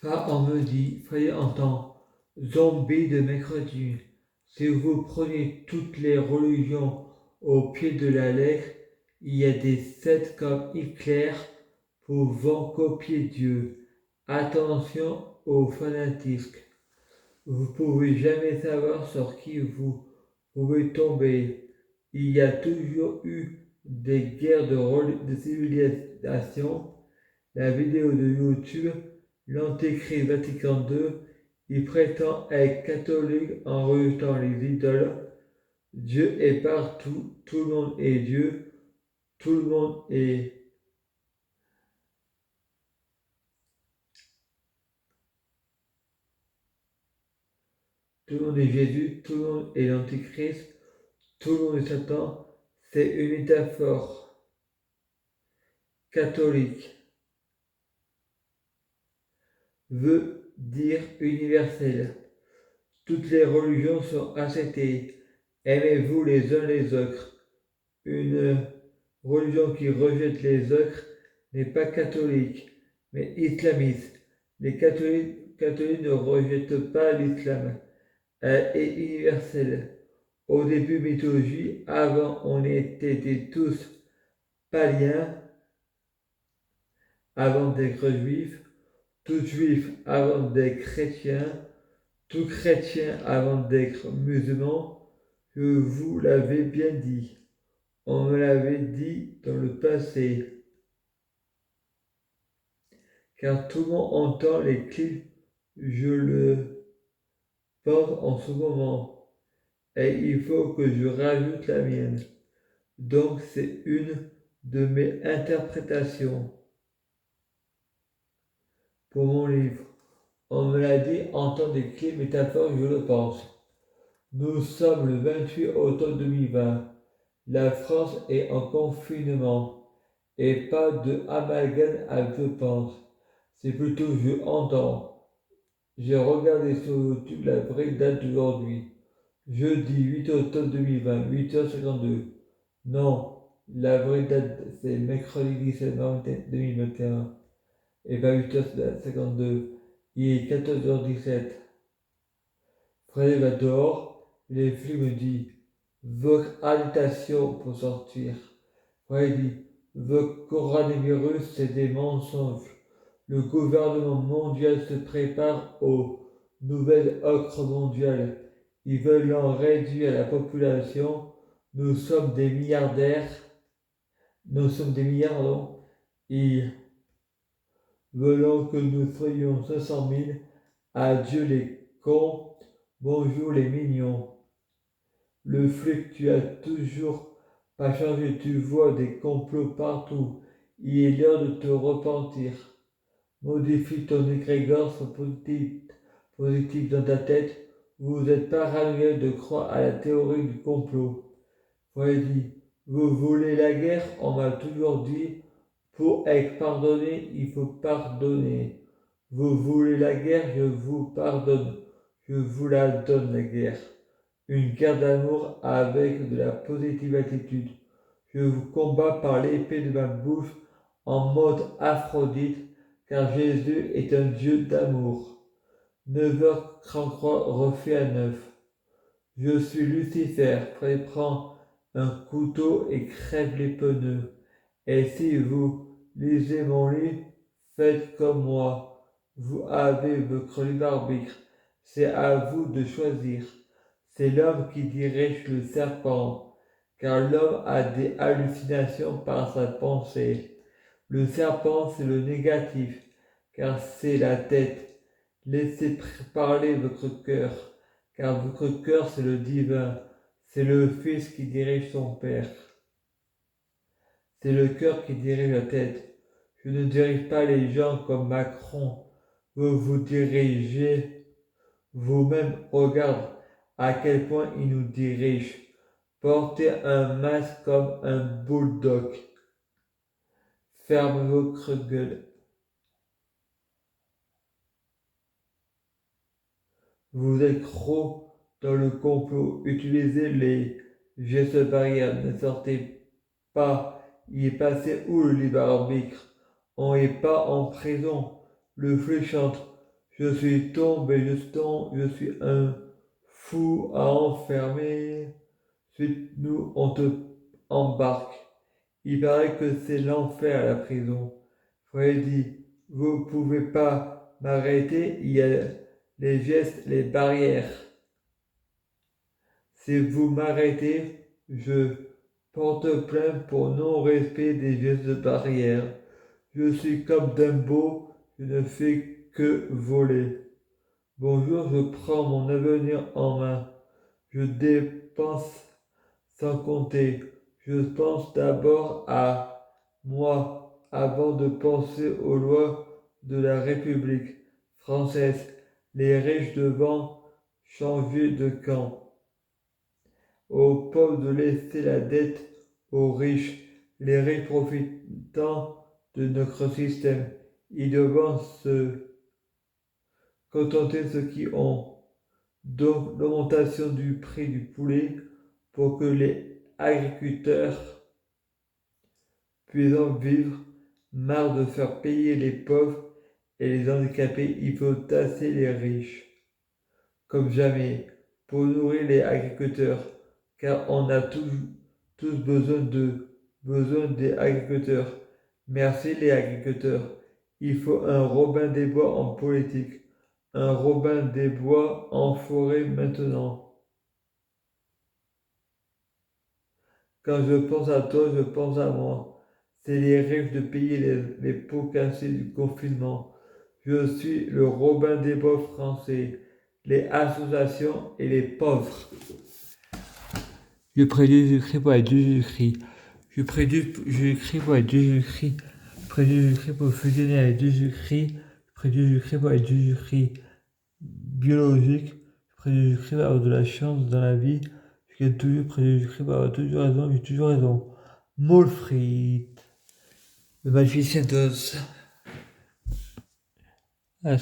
Pas en midi, fallait en temps, zombie de mercredi. Si vous prenez toutes les religions au pied de la lettre, il y a des sectes comme Hitler pouvant copier Dieu. Attention au fanatisme. Vous pouvez jamais savoir sur qui vous pouvez tomber. Il y a toujours eu des guerres de civilisation. La vidéo de YouTube, l'Antéchrist Vatican II, il prétend être catholique en rejetant les idoles. Dieu est partout, tout le monde est Dieu, tout le monde est tout le monde est Jésus, tout le monde est l'Antéchrist, tout le monde est Satan. C'est une métaphore catholique. Veut dire universel. Toutes les religions sont acceptées. Aimez-vous les uns les autres. Une religion qui rejette les autres n'est pas catholique, mais islamiste. Les catholiques ne rejettent pas l'islam. Elle est universelle. Au début mythologie, avant on était tous païens, avant d'être juifs, tout juif avant d'être chrétien, tout chrétien avant d'être musulman. Je vous l'avais bien dit. On me l'avait dit dans le passé. Car tout le monde entend les clips, je le pense en ce moment. Et il faut que je rajoute la mienne. Donc c'est une de mes interprétations pour mon livre. On me l'a dit en temps des clés métaphores, je le pense. Nous sommes le 28 octobre 2020. La France est en confinement. Et pas de amalgame à je pense. C'est plutôt je entends. J'ai regardé sur YouTube la vraie date d'aujourd'hui. Jeudi 8 octobre 2020, 8h52. Non, la vraie date c'est mercredi 17 novembre 2021. Et pas 8h52. Il est 14h17. Fred va dehors, les flics me disent votre habitation pour sortir. Fred dit votre coronavirus c'est des mensonges. Le gouvernement mondial se prépare aux nouvelles ocres mondiales. Ils veulent en réduire la population. Nous sommes des milliardaires. Nous sommes des milliards, non. Ils veulent que nous soyons 500 000. Adieu les cons. Bonjour les mignons. Le flic, tu as toujours pas changé. Tu vois des complots partout. Il est l'heure de te repentir. Modifie ton égrégore positif dans ta tête. Vous êtes paranoïaque de croire à la théorie du complot. Freddy, vous voulez la guerre? On m'a toujours dit, pour être pardonné, il faut pardonner. Vous voulez la guerre? Je vous pardonne. Je vous la donne, la guerre. Une guerre d'amour avec de la positive attitude. Je vous combats par l'épée de ma bouche en mode Aphrodite, car Jésus est un Dieu d'amour. 9h33 refait à 9. Je suis Lucifer, prend un couteau et crève les pneus. Et si vous lisez mon livre, faites comme moi. Vous avez votre libre arbitre. C'est à vous de choisir. C'est l'homme qui dirige le serpent, car l'homme a des hallucinations par sa pensée. Le serpent, c'est le négatif, car c'est la tête. Laissez parler votre cœur, car votre cœur, c'est le divin. C'est le Fils qui dirige son Père. C'est le cœur qui dirige la tête. Je ne dirige pas les gens comme Macron. Vous vous dirigez vous-même. Regarde à quel point il nous dirige. Portez un masque comme un bulldog. Ferme votre gueule. Vous êtes trop dans le complot. Utilisez les gestes barrières. Ne sortez pas. Il est passé où le libre arbitre? On n'est pas en prison. Le flux chante. Je suis tombé, je suis un fou à enfermer. Ensuite, nous, on te embarque. Il paraît que c'est l'enfer, la prison. Freddy, vous pouvez pas m'arrêter, il y a les gestes, les barrières. Si vous m'arrêtez, je porte plainte pour non-respect des gestes barrières. Je suis comme Dumbo, je ne fais que voler. Bonjour, je prends mon avenir en main. Je dépense sans compter. Je pense d'abord à moi avant de penser aux lois de la République française. Les riches devant changer de camp. Aux pauvres de laisser la dette aux riches, les riches profitant de notre système. Ils doivent se contenter de ceux qui ont. Donc l'augmentation du prix du poulet pour que les agriculteurs puissent en vivre, marre de faire payer les pauvres et les handicapés, il faut tasser les riches, comme jamais, pour nourrir les agriculteurs, car on a tous besoin des agriculteurs. Merci les agriculteurs. Il faut un Robin des Bois en politique, un Robin des Bois en forêt maintenant. Quand je pense à toi, je pense à moi. C'est les rêves de payer les pots cassés du confinement. Je suis le Robin des Bois français, les associations et les pauvres. Je prie Jésus-Christ pour être Jésus-Christ. Je prie Jésus-Christ pour être Jésus-Christ. Je prie Jésus-Christ pour fusionner avec Jésus-Christ. Je prie Jésus-Christ pour être Jésus-Christ biologique. Je prie Jésus-Christ pour avoir de la chance dans la vie. Je gagne toujours, je prie Jésus-Christ pour avoir toujours raison. J'ai toujours raison. Molfrid. Le magicien d'Oz. Ah,